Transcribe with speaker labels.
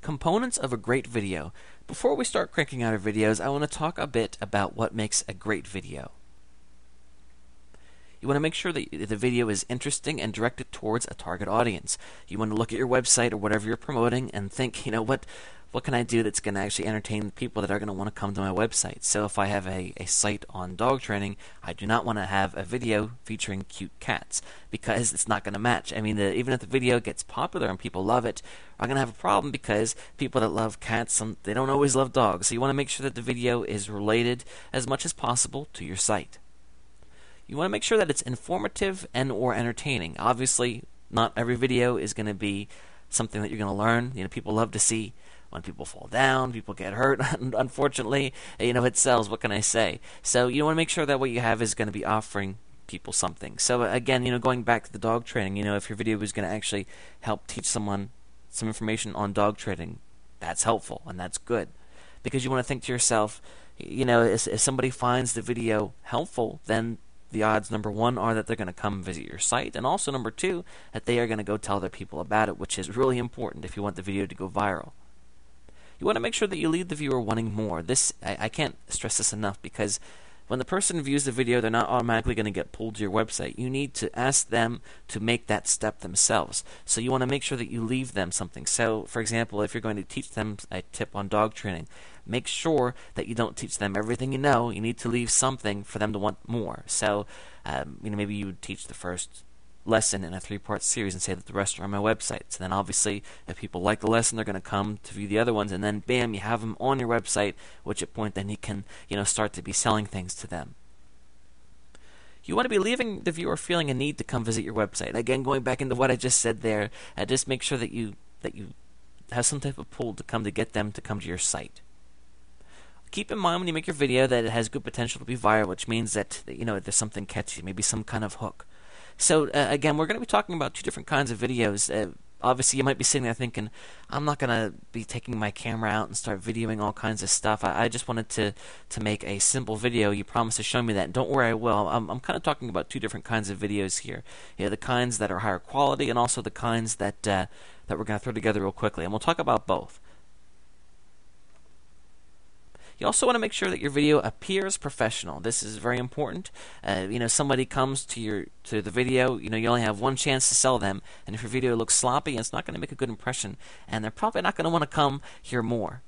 Speaker 1: Components of a great video. Before we start cranking out our videos, I want to talk a bit about what makes a great video. You want to make sure that the video is interesting and directed towards a target audience. You want to look at your website or whatever you're promoting and think, what can I do that's going to actually entertain the people that are going to want to come to my website? So if I have a site on dog training, I do not want to have a video featuring cute cats because it's not going to match. I mean, even if the video gets popular and people love it, I'm going to have a problem because people that love cats, they don't always love dogs. So you want to make sure that the video is related as much as possible to your site. You want to make sure that it's informative and or entertaining. Obviously, not every video is going to be something that you're going to learn. People love to see when people fall down, people get hurt. Unfortunately, it sells. What can I say? So you want to make sure that what you have is going to be offering people something. So again, going back to the dog training, if your video is going to actually help teach someone some information on dog training, that's helpful and that's good. Because you want to think to yourself, if somebody finds the video helpful, then the odds, number one, are that they're going to come visit your site, and also number two, that they are going to go tell other people about it, which is really important if you want the video to go viral. You want to make sure that you leave the viewer wanting more. I can't stress this enough, because when the person views the video, they're not automatically going to get pulled to your website. You need to ask them to make that step themselves. So you want to make sure that you leave them something. So, for example, if you're going to teach them a tip on dog training, make sure that you don't teach them everything you know. You need to leave something for them to want more. So, maybe you would teach the first lesson in a 3-part series and say that the rest are on my website. So then obviously if people like the lesson, they're going to come to view the other ones, and then bam, you have them on your website, which at point then you can start to be selling things to them. You want to be leaving the viewer feeling a need to come visit your website. Again, going back into what I just said there, just make sure that you have some type of pull to get them to come to your site. Keep in mind when you make your video that it has good potential to be viral, which means that there's something catchy, maybe some kind of hook. So again, we're going to be talking about two different kinds of videos. Obviously, you might be sitting there thinking, I'm not going to be taking my camera out and start videoing all kinds of stuff. I just wanted to make a simple video. You promised to show me that. Don't worry, I will. I'm kind of talking about two different kinds of videos here. The kinds that are higher quality and also the kinds that we're going to throw together real quickly. And we'll talk about both. You also want to make sure that your video appears professional. This is very important. Somebody comes to the video, you only have one chance to sell them, and if your video looks sloppy, it's not going to make a good impression, and they're probably not going to want to come hear more.